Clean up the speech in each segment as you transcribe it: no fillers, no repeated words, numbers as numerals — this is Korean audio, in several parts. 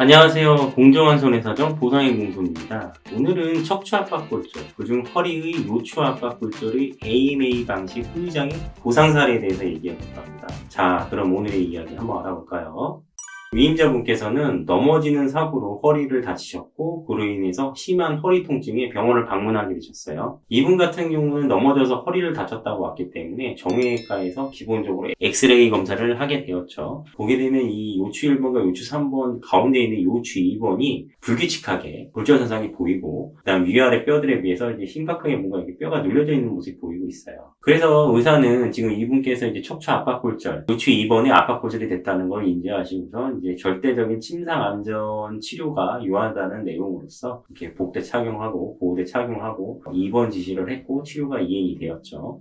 안녕하세요. 공정한 손해사정 보상의 공손입니다. 오늘은 척추압박골절, 그중 허리의 요추압박골절의 AMA 방식 후유장애 보상 사례에 대해서 얘기해볼까 합니다. 자, 그럼 오늘의 이야기 한번 알아볼까요? 위임자분께서는 넘어지는 사고로 허리를 다치셨고 그로 인해서 심한 허리 통증에 병원을 방문하게 되셨어요. 이분 같은 경우는 넘어져서 허리를 다쳤다고 왔기 때문에 정형외과에서 기본적으로 엑스레이 검사를 하게 되었죠. 보게 되면 이 요추 1번과 요추 3번 가운데 있는 요추 2번이 불규칙하게 골절 현상이 보이고, 그다음 위아래 뼈들에 비해서 이제 심각하게 뭔가 이렇게 뼈가 눌려져 있는 모습이 보이고 있어요. 그래서 의사는 지금 이분께서 이제 척추 압박골절, 요추 2번에 압박골절이 됐다는 걸 인지하시고서 이제 절대적인 침상 안전 치료가 요하다는 내용으로서 이렇게 복대 착용하고 보호대 착용하고 입원 지시를 했고 치료가 이행이 되었죠.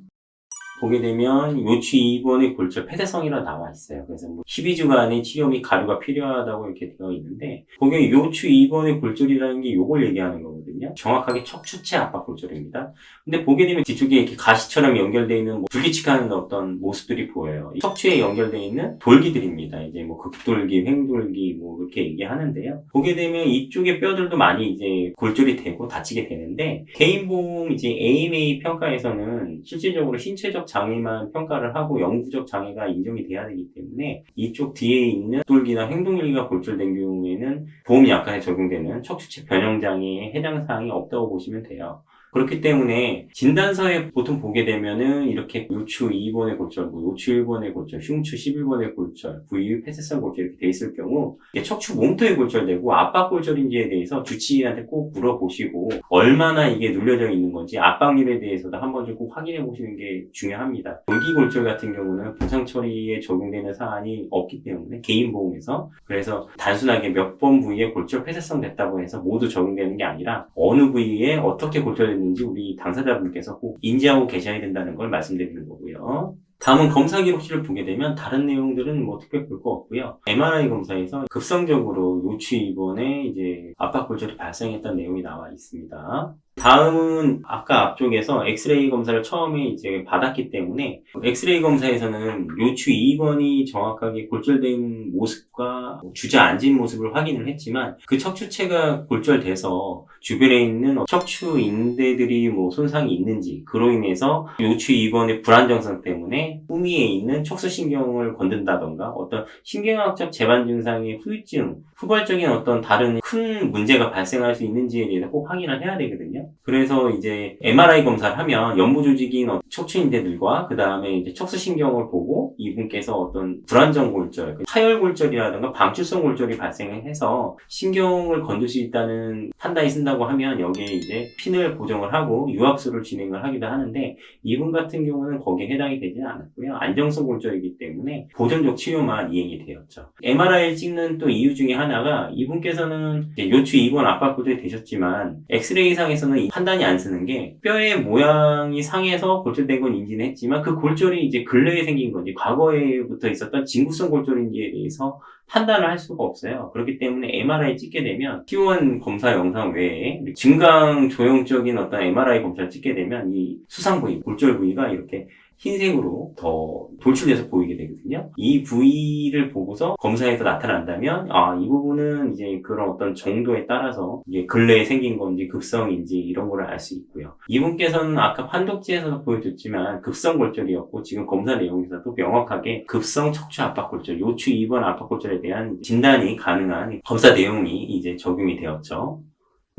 보게 되면 요추 2번의 골절 폐쇄성이라 나와 있어요. 그래서 12주간의 치료 및 가류가 필요하다고 이렇게 되어 있는데, 보게 요추 2번의 골절이라는 게 요걸 얘기하는 거거든요. 정확하게 척추체 압박 골절입니다. 근데 보게 되면 뒤쪽에 이렇게 가시처럼 연결되어 있는 불규칙한 어떤 모습들이 보여요. 척추에 연결되어 있는 돌기들입니다. 이제 극돌기, 횡돌기 이렇게 얘기하는데요. 보게 되면 이쪽의 뼈들도 많이 이제 골절이 되고 다치게 되는데, 개인보험 이제 AMA 평가에서는 실질적으로 신체적 장애만 평가를 하고 영구적 장애가 인정이 돼야 되기 때문에 이쪽 뒤에 있는 돌기나 행동일기가 골절된 경우에는 보험 약관에 적용되는 척추체 변형장애에 해당 사항이 없다고 보시면 돼요. 그렇기 때문에 진단서에 보통 보게 되면은 이렇게 요추 2번의 골절, 요추 1번의 골절, 흉추 11번의 골절, 부위 폐쇄성 골절 이렇게 돼 있을 경우 척추 몸통이 골절되고 압박 골절인지에 대해서 주치의한테 꼭 물어보시고 얼마나 이게 눌려져 있는 건지 압박률에 대해서도 한번 좀 꼭 확인해 보시는 게 중요합니다. 돌기 골절 같은 경우는 보상 처리에 적용되는 사안이 없기 때문에 개인보험에서, 그래서 단순하게 몇 번 부위에 골절 폐쇄성 됐다고 해서 모두 적용되는 게 아니라 어느 부위에 어떻게 골절됐는지 우리 당사자분께서 꼭 인지하고 계셔야 된다는 걸 말씀드리는 거고요. 다음은 검사 기록실을 보게 되면 다른 내용들은 특별히 볼 거 없고요. MRI 검사에서 급성적으로 요추 2번에 이제 압박 골절이 발생했다는 내용이 나와 있습니다. 다음은 아까 앞쪽에서 엑스레이 검사를 처음에 이제 받았기 때문에 엑스레이 검사에서는 요추 2번이 정확하게 골절된 모습과 주저앉은 모습을 확인을 했지만, 그 척추체가 골절돼서 주변에 있는 척추 인대들이 손상이 있는지, 그로 인해서 요추 2번의 불안정성 때문에 후미에 있는 척수신경을 건든다던가 어떤 신경학적 재반 증상의 후유증, 후발적인 어떤 다른 큰 문제가 발생할 수 있는지에 대해서 꼭 확인을 해야 되거든요. 그래서 이제 MRI 검사를 하면 연부 조직인 척추인대들과 그 다음에 이제 척수신경을 보고 이분께서 어떤 불안정 골절, 하열 골절이라든가 방출성 골절이 발생해서 신경을 건들 수 있다는 판단이 쓴다고 하면 여기에 이제 핀을 고정을 하고 유압수를 진행을 하기도 하는데, 이분 같은 경우는 거기에 해당이 되지는 않았고요. 안정성 골절이기 때문에 보존적 치료만 이행이 되었죠. MRI를 찍는 또 이유 중에 하나가 이분께서는 이제 요추 2번 압박 골절이 되셨지만 엑스레이상에서는 이 판단이 안 쓰는 게 뼈의 모양이 상해서 골절된 건 인지는 했지만 그 골절이 이제 근래에 생긴 건지 과거에부터 있었던 진구성 골절인지에 대해서 판단을 할 수가 없어요. 그렇기 때문에 MRI 찍게 되면 T1 검사 영상 외에 증강 조형적인 어떤 MRI 검사를 찍게 되면 이 수상 부위, 골절 부위가 이렇게 흰색으로 더 돌출돼서 보이게 되거든요. 이 부위를 보고서 검사에서 나타난다면 이 부분은 이제 그런 어떤 정도에 따라서 이게 근래에 생긴 건지 급성인지 이런 거를 알 수 있고요. 이분께서는 아까 판독지에서 보여줬지만 급성 골절이었고, 지금 검사 내용에서도 명확하게 급성 척추 압박 골절, 요추 2번 압박 골절에 대한 진단이 가능한 검사 내용이 이제 적용이 되었죠.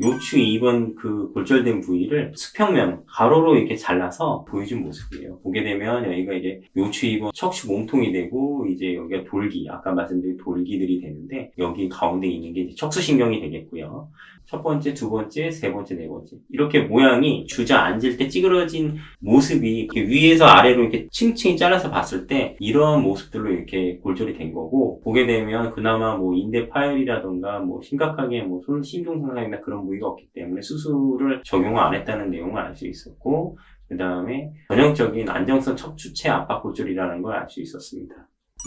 요추 2번 그 골절된 부위를 수평면 가로로 이렇게 잘라서 보여준 모습이에요. 보게 되면 여기가 이제 요추 2번 척추 몸통이 되고, 이제 여기가 돌기, 아까 말씀드린 돌기들이 되는데 여기 가운데 있는 게 이제 척수신경이 되겠고요. 첫 번째, 두 번째, 세 번째, 네 번째 이렇게 모양이 주저앉을 때 찌그러진 모습이 이렇게 위에서 아래로 이렇게 층층이 잘라서 봤을 때 이러한 모습들로 이렇게 골절이 된 거고, 보게 되면 그나마 인대 파열이라던가 심각하게 신경 손상이나 그런 부위가 없기 때문에 수술을 적용을 안 했다는 내용을 알 수 있었고, 그 다음에 전형적인 안정성 척추체 압박 골절이라는 걸 알 수 있었습니다.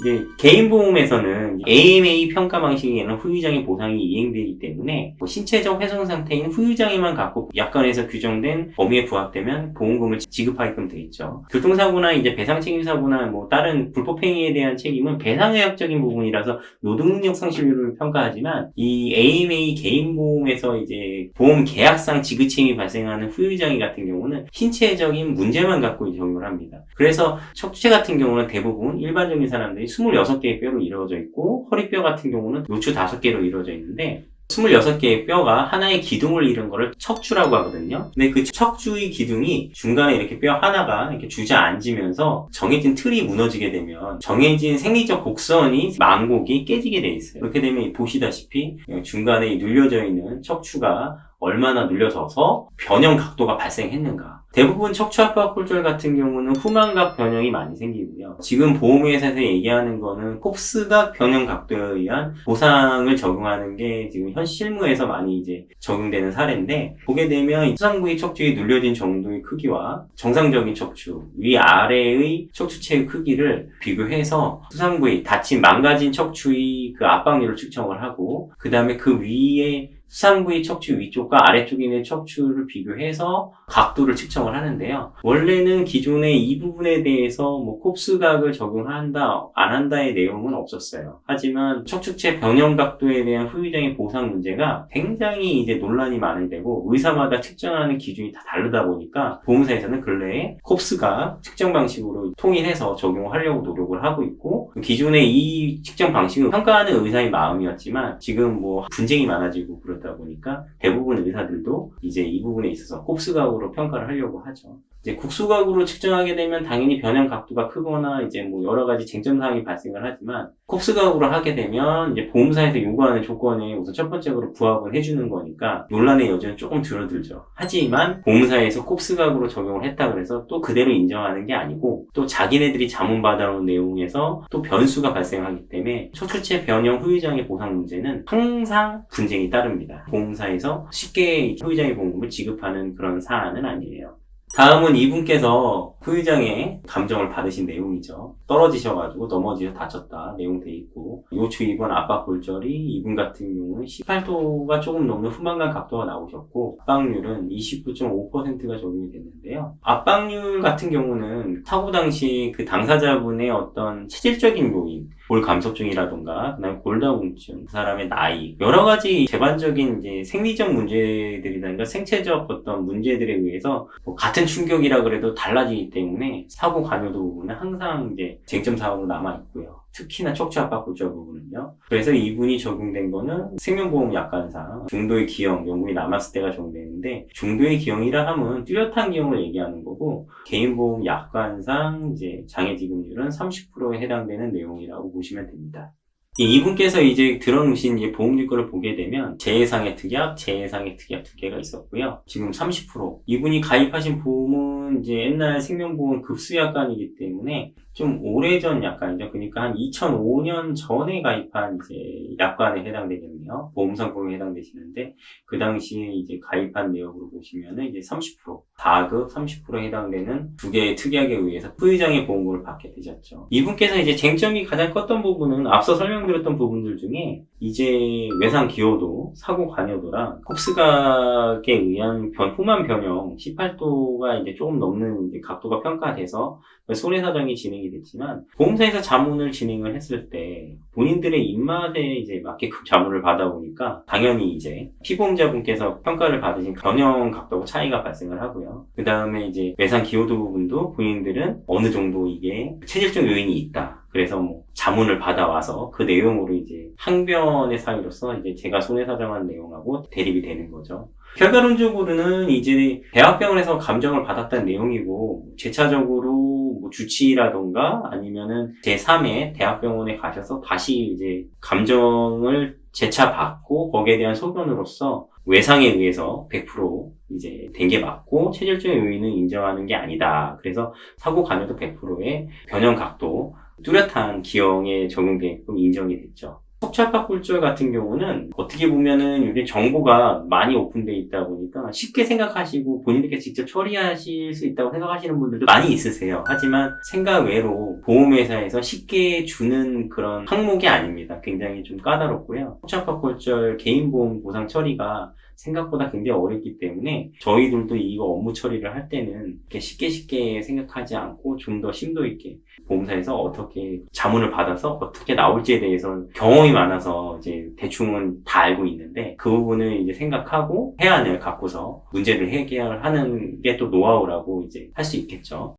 이제 개인보험에서는 AMA 평가 방식에는 후유장애 보상이 이행되기 때문에 신체적 훼손 상태인 후유장애만 갖고 약관에서 규정된 범위에 부합되면 보험금을 지급하게끔 되어 있죠. 교통사고나 이제 배상책임사고나 뭐 다른 불법행위에 대한 책임은 배상의학적인 부분이라서 노동능력 상실률을 평가하지만 이 AMA 개인보험에서 이제 보험 계약상 지급책임이 발생하는 후유장애 같은 경우는 신체적인 문제만 갖고 적용을 합니다. 그래서 척추체 같은 경우는 대부분 일반적인 사람들이 26개의 뼈로 이루어져 있고 허리뼈 같은 경우는 요추 5개로 이루어져 있는데 26개의 뼈가 하나의 기둥을 이룬 거를 척추라고 하거든요. 근데 그 척추의 기둥이 중간에 이렇게 뼈 하나가 이렇게 주저앉으면서 정해진 틀이 무너지게 되면 정해진 생리적 곡선이 망곡이 깨지게 돼 있어요. 그렇게 되면 보시다시피 중간에 눌려져 있는 척추가 얼마나 눌려져서 변형 각도가 발생했는가. 대부분 척추압박골절 같은 경우는 후만각 변형이 많이 생기고요. 지금 보험회사에서 얘기하는 거는 콥스각 변형 각도에 의한 보상을 적용하는 게 지금 현 실무에서 많이 이제 적용되는 사례인데, 보게 되면 수상부위 척추에 눌려진 정도의 크기와 정상적인 척추, 위아래의 척추체의 크기를 비교해서 수상부위, 다친 망가진 척추의 그 압박률을 측정을 하고, 그 다음에 그 위에 수상부위 척추 위쪽과 아래쪽에 있는 척추를 비교해서 각도를 측정을 하는데요. 원래는 기존에 이 부분에 대해서 뭐 콥스각을 적용한다, 안 한다의 내용은 없었어요. 하지만 척추체 변형 각도에 대한 후유장애 보상 문제가 굉장히 이제 논란이 많이 되고 의사마다 측정하는 기준이 다 다르다 보니까 보험사에서는 근래에 콥스각 측정 방식으로 통일해서 적용하려고 노력을 하고 있고, 기존의 이 측정 방식은 평가하는 의사의 마음이었지만 지금 뭐 분쟁이 많아지고 그렇다 보니까 대부분 의사들도 이제 이 부분에 있어서 콥스각으로 평가를 하려고 하죠. 이제 국수각으로 측정하게 되면 당연히 변형 각도가 크거나 이제 뭐 여러 가지 쟁점 사항이 발생을 하지만, 콥스각으로 하게 되면 이제 보험사에서 요구하는 조건에 우선 첫 번째로 부합을 해주는 거니까 논란의 여지는 조금 줄어들죠. 하지만 보험사에서 콥스각으로 적용을 했다 그래서 또 그대로 인정하는 게 아니고, 또 자기네들이 자문받아온 내용에서 또 변수가 발생하기 때문에 척추체 변형 후유장애 보상 문제는 항상 분쟁이 따릅니다. 보험사에서 쉽게 후유장애 보험금을 지급하는 그런 사안은 아니에요. 다음은 이분께서 후유장애 감정을 받으신 내용이죠. 떨어지셔가지고 넘어지셔 다쳤다 내용 돼 있고, 요추 2번 압박골절이 이분 같은 경우는 18도가 조금 넘는 후만각 각도가 나오셨고, 압박률은 29.5%가 적용이 됐는데요. 압박률 같은 경우는 사고 당시 그 당사자분의 어떤 체질적인 요인, 골 감소증이라던가, 그다음에 골다공증, 그 사람의 나이, 여러 가지 재반적인 이제 생리적 문제들이라든가 생체적 어떤 문제들에 의해서 뭐 같은 충격이라 그래도 달라지기 때문에 사고 관여도 부분은 항상 이제 쟁점 사항으로 남아 있고요. 특히나 척추 압박골절 부분은요. 그래서 이분이 적용된 거는 생명보험 약관상 중도의 기형, 연구이 남았을 때가 적용되는데, 중도의 기형이라 하면 뚜렷한 기형을 얘기하는 거고, 개인보험 약관상 이제 장애지급률은 30%에 해당되는 내용이라고 보시면 됩니다. 이분께서 이제 들어놓으신 이제 보험질거를 보게 되면 재해상의 특약, 재해상의 특약 두 개가 있었고요. 지금 30%. 이분이 가입하신 보험은 이제 옛날 생명보험 급수약관이기 때문에 좀 오래전 약관이죠. 그러니까 한 2005년 전에 가입한 이제 약관에 해당되겠네요. 보험상품에 해당되시는데, 그 당시에 이제 가입한 내역으로 보시면은 이제 30%, 4급 30%에 해당되는 두 개의 특약에 의해서 후유장애 보험금을 받게 되셨죠. 이분께서 이제 쟁점이 가장 컸던 부분은 앞서 설명드렸던 부분들 중에 이제 외상 기여도, 사고 관여도랑 콥스각에 의한 후만 변형 18도가 이제 조금 넘는 이제 각도가 평가돼서 손해사정이 진행이 됐지만, 보험사에서 자문을 진행을 했을 때 본인들의 입맛에 이제 맞게끔 자문을 받아보니까 당연히 이제 피보험자분께서 평가를 받으신 변형 각도가 차이가 발생을 하고요. 그 다음에 이제 외상 기여도 부분도 본인들은 어느 정도 이게 체질적 요인이 있다. 그래서 뭐 자문을 받아와서 그 내용으로 이제 항변의 사유로서 이제 제가 손해사정한 내용하고 대립이 되는 거죠. 결과론적으로는 이제 대학병원에서 감정을 받았다는 내용이고, 재차적으로 뭐 주치의라던가 아니면은 제3의 대학병원에 가셔서 다시 이제 감정을 재차받고 거기에 대한 소견으로서 외상에 의해서 100% 이제 된 게 맞고 체질적 요인은 인정하는 게 아니다. 그래서 사고 관여도 100%의 변형 각도, 뚜렷한 기형에 적용되게끔 인정이 됐죠. 척추압박골절 같은 경우는 어떻게 보면은 요즘 정보가 많이 오픈되어 있다 보니까 쉽게 생각하시고 본인들께 직접 처리하실 수 있다고 생각하시는 분들도 많이 있으세요. 하지만 생각 외로 보험회사에서 쉽게 주는 그런 항목이 아닙니다. 굉장히 좀 까다롭고요. 척추압박골절 개인보험 보상 처리가 생각보다 굉장히 어렵기 때문에 저희들도 이거 업무 처리를 할 때는 이렇게 쉽게 생각하지 않고 좀 더 심도 있게 보험사에서 어떻게 자문을 받아서 어떻게 나올지에 대해서 경험이 많아서 이제 대충은 다 알고 있는데 그 부분을 이제 생각하고 해안을 갖고서 문제를 해결하는 게 또 노하우라고 이제 할 수 있겠죠.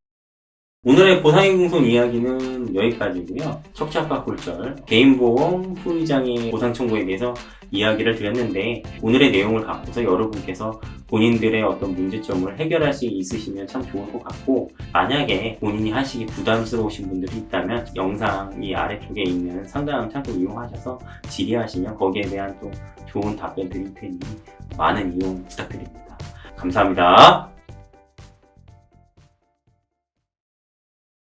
오늘의 보상인공손 이야기는 여기까지고요. 척추압박골절, 개인보험 후유장애 보상 청구에 대해서 이야기를 드렸는데 오늘의 내용을 갖고서 여러분께서 본인들의 어떤 문제점을 해결할 수 있으시면 참 좋을 것 같고 만약에 본인이 하시기 부담스러우신 분들이 있다면 영상 이 아래쪽에 있는 상담 창구 이용하셔서 질의하시면 거기에 대한 또 좋은 답변 드릴 테니 많은 이용 부탁드립니다. 감사합니다.